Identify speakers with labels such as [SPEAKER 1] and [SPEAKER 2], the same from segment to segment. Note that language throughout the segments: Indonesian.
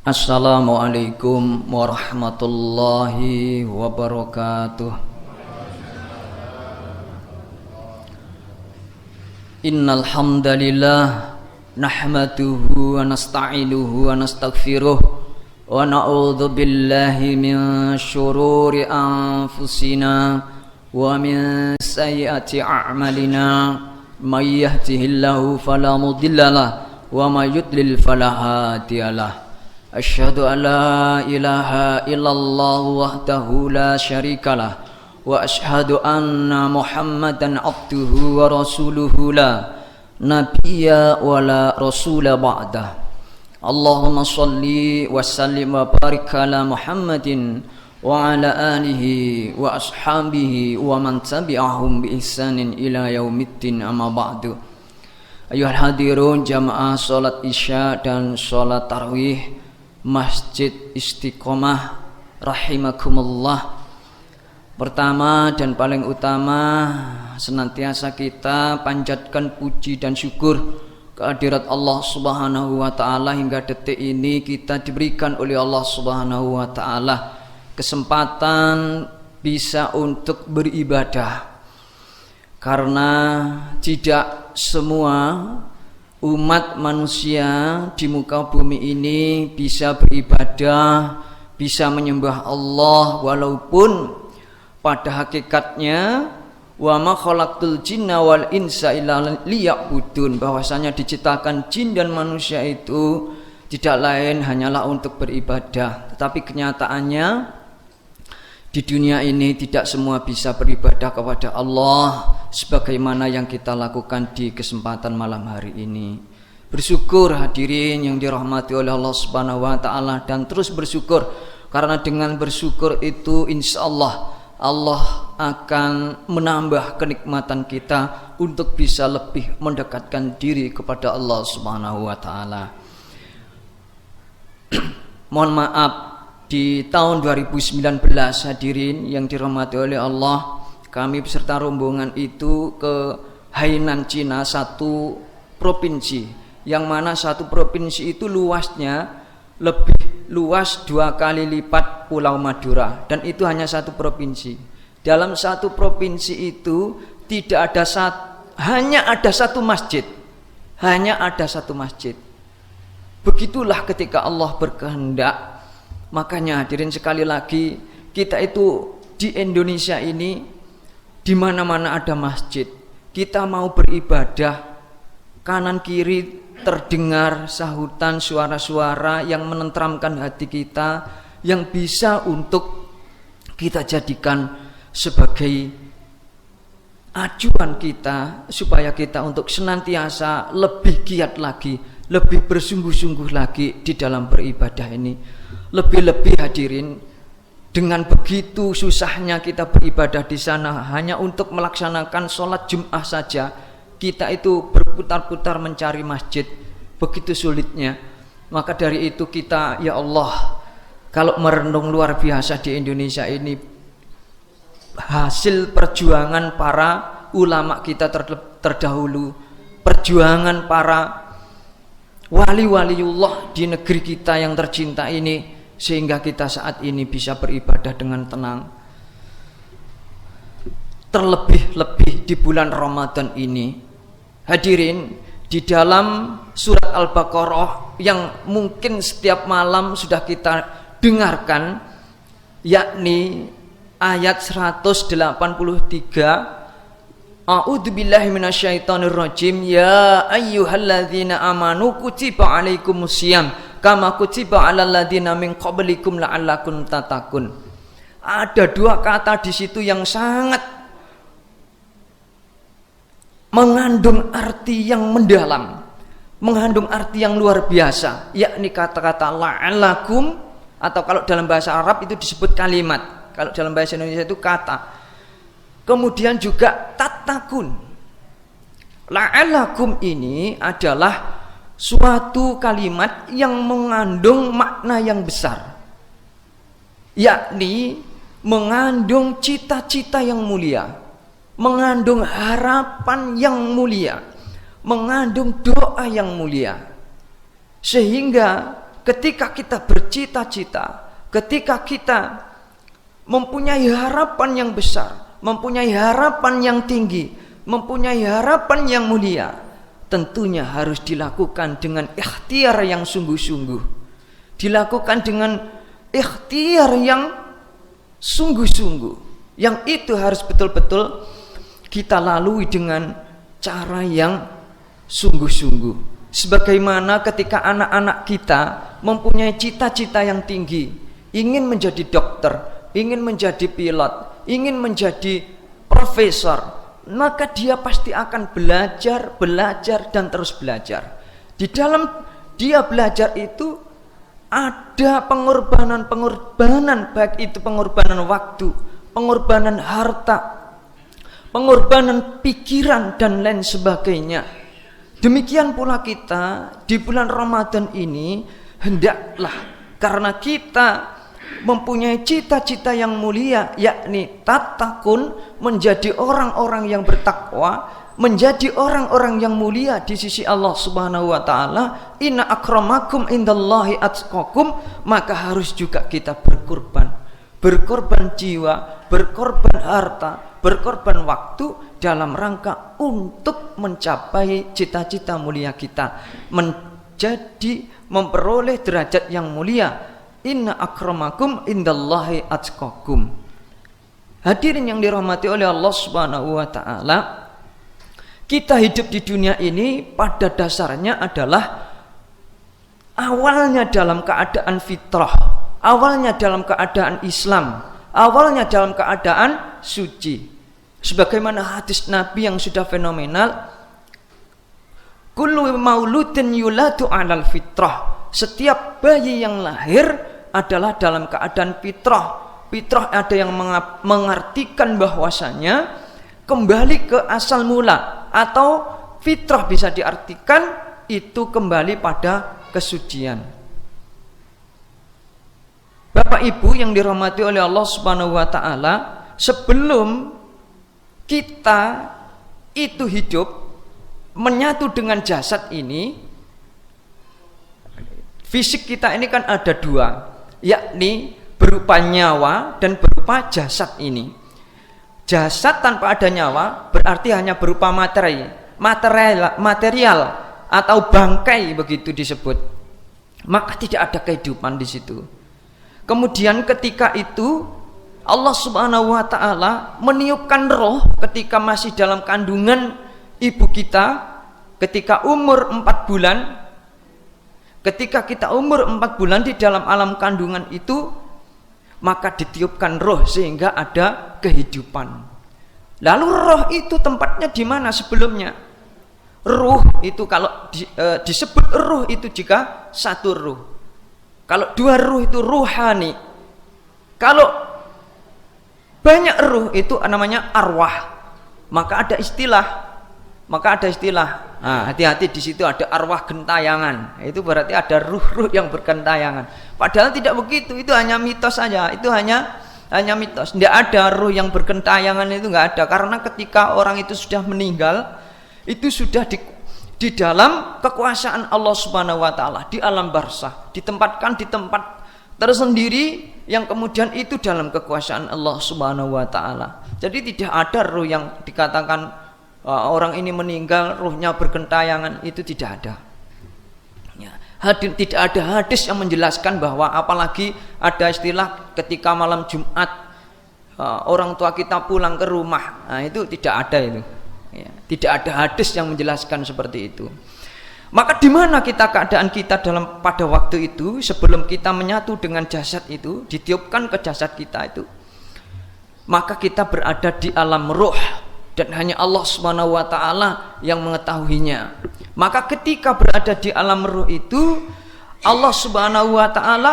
[SPEAKER 1] Assalamualaikum warahmatullahi wabarakatuh. Innal hamdalillah nahmaduhu wa nasta'inuhu wa nastaghfiruh wa na'udzu billahi min syururi anfusina wa min sayyiati a'malina may yahdihillahu fala mudhillalah wa may yudlil fala hadiyalah. Asyhadu an la ilaha illallah wahdahu la syarikalah wa asyhadu anna Muhammadan abduhu wa rasuluhu la nabiyya wa la rasula ba'dah. Allahumma shalli wa sallim wa barik ala Muhammadin wa ala alihi wa ashabihi wa man tabi'ahum bi ihsanin ila yaumiddin, amma ba'du. Ayuhal hadirun jamaah salat isya dan salat tarawih Masjid Istiqomah rahimakumullah. Pertama dan paling utama, senantiasa kita panjatkan puji dan syukur kehadirat Allah Subhanahu wa taala. Hingga detik ini kita diberikan oleh Allah Subhanahu wa taala kesempatan bisa untuk beribadah, karena tidak semua umat manusia di muka bumi ini bisa beribadah, bisa menyembah Allah, walaupun pada hakikatnya wa ma khalaqtul jinna wal insa illa liya'budun, bahwasanya diciptakan jin dan manusia itu tidak lain hanyalah untuk beribadah. Tetapi kenyataannya di dunia ini tidak semua bisa beribadah kepada Allah sebagaimana yang kita lakukan di kesempatan malam hari ini. Bersyukur hadirin yang dirahmati oleh Allah Subhanahu wa taala, dan terus bersyukur, karena dengan bersyukur itu insyaallah Allah akan menambah kenikmatan kita untuk bisa lebih mendekatkan diri kepada Allah Subhanahu wa taala. Mohon maaf, di tahun 2019 hadirin yang dirahmati oleh Allah, kami beserta rombongan itu ke Hainan, Cina, satu provinsi, yang mana satu provinsi itu luasnya lebih luas 2 kali lipat Pulau Madura, dan itu hanya satu provinsi. Dalam satu provinsi itu tidak ada hanya ada satu masjid, hanya ada satu masjid. Begitulah ketika Allah berkehendak. Makanya hadirin sekali lagi, kita itu di Indonesia ini di mana-mana ada masjid. Kita mau beribadah, kanan kiri terdengar sahutan suara-suara yang menenteramkan hati kita, yang bisa untuk kita jadikan sebagai acuan kita, supaya kita untuk senantiasa lebih giat lagi, lebih bersungguh-sungguh lagi di dalam beribadah ini. Lebih-lebih hadirin, dengan begitu susahnya kita beribadah di sana hanya untuk melaksanakan sholat Jum'ah saja, kita itu berputar-putar mencari masjid, begitu sulitnya. Maka dari itu kita, ya Allah, kalau merenung luar biasa di Indonesia ini, hasil perjuangan para ulama kita terdahulu, perjuangan para wali-waliullah di negeri kita yang tercinta ini, sehingga kita saat ini bisa beribadah dengan tenang. Terlebih-lebih di bulan Ramadan ini, hadirin, di dalam surat Al-Baqarah yang mungkin setiap malam sudah kita dengarkan, yakni ayat 183, A'udzubillahi minasyaitonirrajim, ya ayyuhalladzina amanu kutiba alaikumusiyam kama kutiba alal ladzina min qablikum la'allakum tattaqun. Ada dua kata di situ yang sangat mengandung arti yang mendalam, mengandung arti yang luar biasa, yakni kata-kata la'allakum, atau kalau dalam bahasa Arab itu disebut kalimat, kalau dalam bahasa Indonesia itu kata. Kemudian juga tattaqun. La'allakum ini adalah suatu kalimat yang mengandung makna yang besar, yakni mengandung cita-cita yang mulia, mengandung harapan yang mulia, mengandung doa yang mulia. Sehingga
[SPEAKER 2] ketika kita bercita-cita, ketika kita mempunyai harapan yang besar, mempunyai harapan yang tinggi, mempunyai harapan yang mulia, tentunya harus dilakukan dengan ikhtiar yang sungguh-sungguh, dilakukan dengan ikhtiar yang sungguh-sungguh, yang itu harus betul-betul kita lalui dengan cara yang sungguh-sungguh. Sebagaimana ketika anak-anak kita mempunyai cita-cita yang tinggi, ingin menjadi dokter, ingin menjadi pilot, ingin menjadi profesor, maka dia pasti akan belajar dan terus belajar. Di dalam dia belajar itu ada pengorbanan, baik itu pengorbanan waktu, pengorbanan harta, pengorbanan pikiran dan lain sebagainya. Demikian pula kita di bulan Ramadan ini hendaklah, karena kita mempunyai cita-cita yang mulia, yakni tatakun, menjadi orang-orang yang bertakwa, menjadi orang-orang yang mulia di sisi Allah Subhanahu wa taala. Inna akramakum indallahi atqakum, maka harus juga kita berkorban jiwa, berkorban harta, berkorban waktu dalam rangka untuk mencapai cita-cita mulia kita, memperoleh derajat yang mulia. Inna akramakum indallahi atqakum. Hadirin yang dirahmati oleh Allah Subhanahu wa taala, kita hidup di dunia ini pada dasarnya adalah awalnya dalam keadaan fitrah, awalnya dalam keadaan Islam, awalnya dalam keadaan suci. Sebagaimana hadis Nabi yang sudah fenomenal, kullu mauludin yuladu 'alal fitrah. Setiap bayi yang lahir adalah dalam keadaan fitrah. Fitrah ada yang mengartikan bahwasanya kembali ke asal mula, atau fitrah bisa diartikan itu kembali pada kesucian. Bapak Ibu yang dirahmati oleh Allah Subhanahu wa taala, sebelum kita itu hidup menyatu dengan jasad ini, fisik kita ini kan ada dua, yakni berupa nyawa dan berupa jasad ini. Jasad tanpa ada nyawa berarti hanya berupa material atau bangkai, begitu disebut. Maka tidak ada kehidupan di situ. Kemudian ketika itu Allah Subhanahu wa taala meniupkan roh ketika masih dalam kandungan ibu kita, ketika umur 4 bulan. Ketika kita umur 4 bulan di dalam alam kandungan itu, maka ditiupkan roh sehingga ada kehidupan. Lalu roh itu tempatnya di mana sebelumnya? Ruh itu kalau disebut ruh itu jika satu ruh. Kalau dua ruh itu ruhani. Kalau banyak ruh itu namanya arwah. Maka ada istilah. Nah, hati-hati di situ ada arwah gentayangan. Itu berarti ada ruh-ruh yang bergentayangan. Padahal tidak begitu. Itu hanya mitos saja. Itu hanya mitos. Tidak ada ruh yang bergentayangan, itu nggak ada. Karena ketika orang itu sudah meninggal, itu sudah di dalam kekuasaan Allah Subhanahu wa taala, di alam barzakh, ditempatkan di tempat tersendiri yang kemudian itu dalam kekuasaan Allah Subhanahu wa taala. Jadi tidak ada ruh yang dikatakan orang ini meninggal ruhnya bergentayangan, itu tidak ada. Ya, tidak ada hadis yang menjelaskan bahwa, apalagi ada istilah ketika malam Jumat orang tua kita pulang ke rumah. Nah, itu tidak ada itu. Ya, tidak ada hadis yang menjelaskan seperti itu. Maka di mana keadaan kita pada waktu itu sebelum kita menyatu dengan jasad itu, ditiupkan ke jasad kita itu, maka kita berada di alam ruh. Dan hanya Allah Subhanahu wa taala yang mengetahuinya. Maka ketika berada di alam ruh itu, Allah Subhanahu wa taala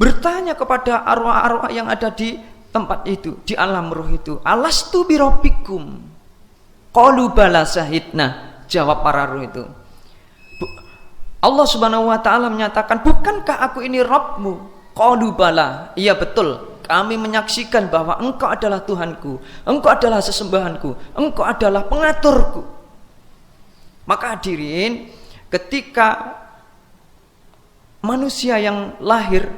[SPEAKER 2] bertanya kepada arwah-arwah yang ada di tempat itu, di alam ruh itu, alastu birabbikum? Qalu bala syahidna. Jawab para ruh itu. Allah Subhanahu wa taala menyatakan, bukankah aku ini Rabbmu? Qalu bala. Iya betul. Kami menyaksikan bahwa Engkau adalah Tuhanku, Engkau adalah sesembahanku, Engkau adalah pengaturku. Maka hadirin, ketika manusia yang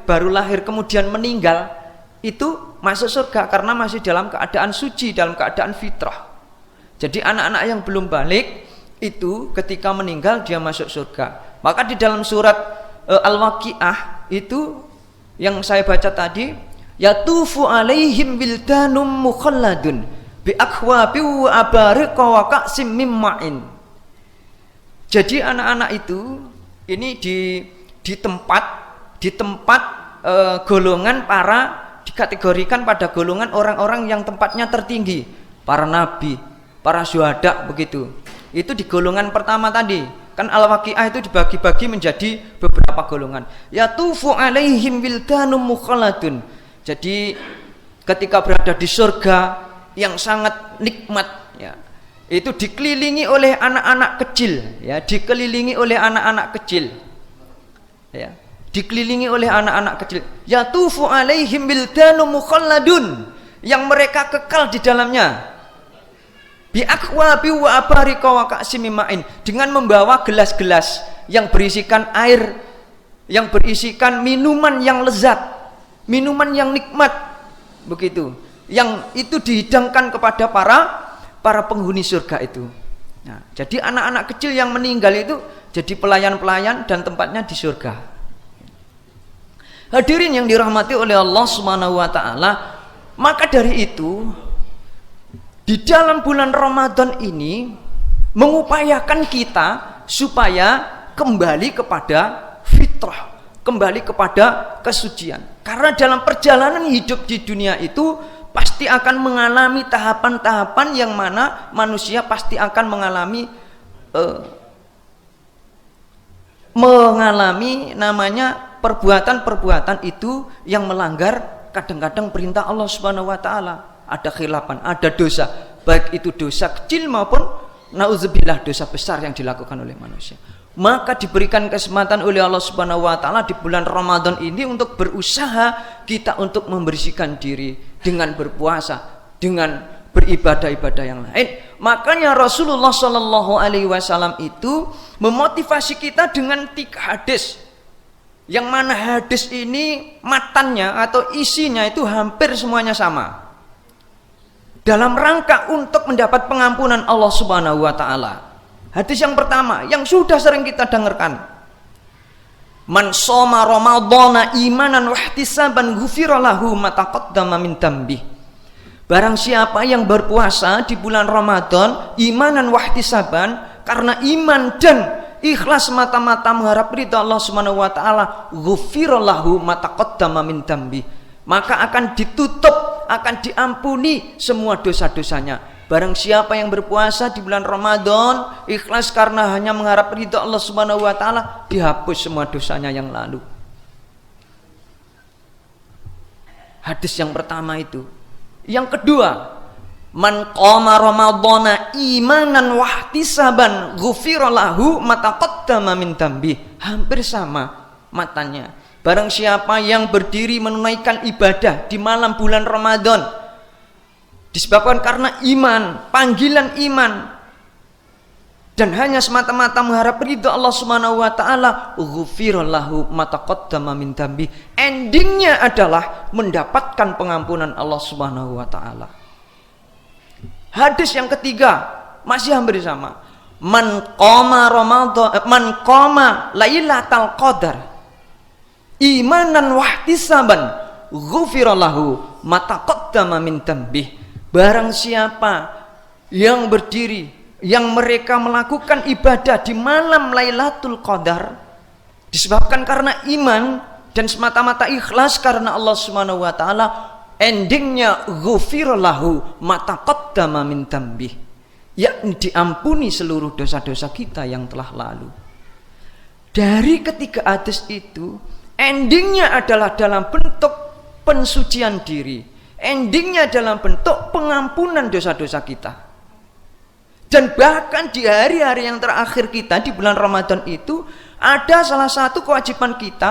[SPEAKER 2] baru lahir kemudian meninggal itu masuk surga karena masih dalam keadaan suci, dalam keadaan fitrah. Jadi anak-anak yang belum balik itu ketika meninggal dia masuk surga. Maka di dalam surat Al-Waqiah itu yang saya baca tadi, yatufu alaihim wildanum mukhalladun bi akhwabi wa abariqa wa ka'sim mim ma'in. Jadi anak-anak itu ini di tempat golongan para dikategorikan pada golongan orang-orang yang tempatnya tertinggi, para nabi, para syuhada begitu. Itu di golongan pertama tadi. Kan Al-Waqiah itu dibagi-bagi menjadi beberapa golongan. Yatufu alaihim wildanum mukhalladun. Jadi ketika berada di surga yang sangat nikmat ya, itu dikelilingi oleh anak-anak kecil ya, dikelilingi oleh anak-anak kecil. Ya, dikelilingi oleh anak-anak kecil. Yatufu alaihim wildanum mukhalladun, yang mereka kekal di dalamnya. Bi akhwabi wa abariqa wa ka'sim ma'in, dengan membawa gelas-gelas yang berisikan air, yang berisikan minuman yang lezat, minuman yang nikmat begitu. Yang itu dihidangkan kepada para penghuni surga itu. Nah, jadi anak-anak kecil yang meninggal itu jadi pelayan-pelayan dan tempatnya di surga. Hadirin yang dirahmati oleh Allah Subhanahu wa taala, maka dari itu di dalam bulan Ramadan ini mengupayakan kita supaya kembali kepada fitrah, kembali kepada kesucian. Karena dalam perjalanan hidup di dunia itu pasti akan mengalami tahapan-tahapan yang mana manusia pasti akan mengalami namanya perbuatan-perbuatan itu yang melanggar kadang-kadang perintah Allah Subhanahu wa taala. Ada khilafan, ada dosa, baik itu dosa kecil maupun nauzubillah dosa besar yang dilakukan oleh manusia. Maka diberikan kesempatan oleh Allah Subhanahu wa taala di bulan Ramadan ini untuk berusaha kita untuk membersihkan diri dengan berpuasa, dengan beribadah-ibadah yang lain. Makanya Rasulullah Shallallahu alaihi wasallam itu memotivasi kita dengan 3 hadis. Yang mana hadis ini matannya atau isinya itu hampir semuanya sama. Dalam rangka untuk mendapat pengampunan Allah Subhanahu wa taala. Hadis yang pertama yang sudah sering kita dengarkan. Man shoma ramadhana imanan wa ihtisaban ghufira lahu ma taqaddama min dzambi. Barang siapa yang berpuasa di bulan Ramadan imanan wa ihtisaban, karena iman dan ikhlas mata-mata mengharap ridha Allah Subhanahu wa taala, ghufira lahu ma taqaddama min dzambi. Maka akan ditutup, akan diampuni semua dosa-dosanya. Barang siapa yang berpuasa di bulan Ramadan ikhlas karena hanya mengharap ridha Allah Subhanahu wa taala, dihapus semua dosanya yang lalu. Hadis yang pertama itu. Yang kedua, man qama ramadhana imanan wa ihtisaban ghufira lahu ma taqaddama min dzambi. Hampir sama matanya. Barang siapa yang berdiri menunaikan ibadah di malam bulan Ramadan disebabkan karena iman, panggilan iman, dan hanya semata-mata mengharap ridha Allah Subhanahu wa taala, ghufira lahu ma taqaddama min dzambi. Endingnya adalah mendapatkan pengampunan Allah Subhanahu wa taala. Hadis yang ketiga masih hampir sama. Man qama ramadhan, man qama lailatal qadar imanan wahtisaban ghufira lahu ma taqaddama min dzambi. Barang siapa yang berdiri, yang mereka melakukan ibadah di malam Lailatul Qadar disebabkan karena iman dan semata-mata ikhlas karena Allah Subhanahu wa taala, endingnya ghufira lahu ma taqaddama min dzambi, yakni diampuni seluruh dosa-dosa kita yang telah lalu. Dari ketiga hadis itu endingnya adalah dalam bentuk pensucian diri, endingnya dalam bentuk pengampunan dosa-dosa kita. Dan bahkan di hari-hari yang terakhir kita di bulan Ramadan itu ada salah satu kewajiban kita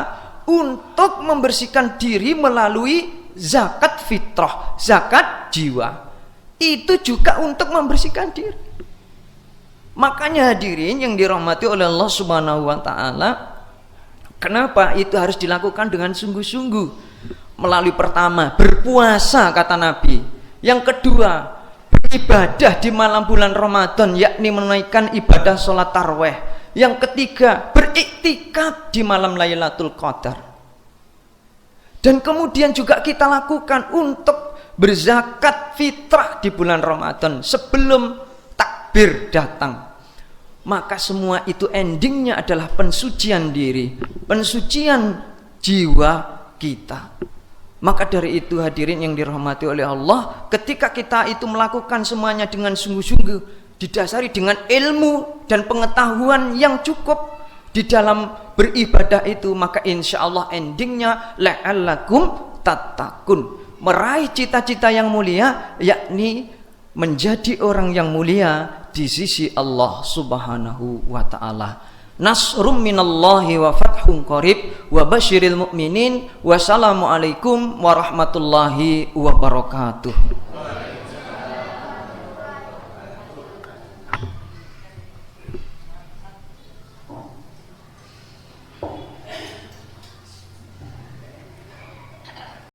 [SPEAKER 2] untuk membersihkan diri melalui zakat fitrah, zakat jiwa. Itu juga untuk membersihkan diri. Makanya hadirin yang dirahmati oleh Allah Subhanahu wa taala, Kenapa? Itu harus dilakukan dengan sungguh-sungguh. Melalui pertama, berpuasa kata Nabi. Yang kedua, beribadah di malam bulan Ramadan, yakni menunaikan ibadah sholat tarawih. Yang ketiga, beriktikaf di malam Lailatul Qadar. Dan kemudian juga kita lakukan untuk berzakat fitrah di bulan Ramadan sebelum takbir datang. Maka semua itu endingnya adalah pensucian diri, pensucian jiwa kita. Maka dari itu hadirin yang dirahmati oleh Allah, ketika kita itu melakukan semuanya dengan sungguh-sungguh, didasari dengan ilmu dan pengetahuan yang cukup di dalam beribadah itu, maka insya Allah endingnya la'allakum tattaqun, meraih cita-cita yang mulia, yakni menjadi orang yang mulia di sisi Allah Subhanahu wa ta'ala. Nasrum minallahi wa fathun qarib wa basyiril mu'minin. Wassalamualaikum warahmatullahi wabarakatuh.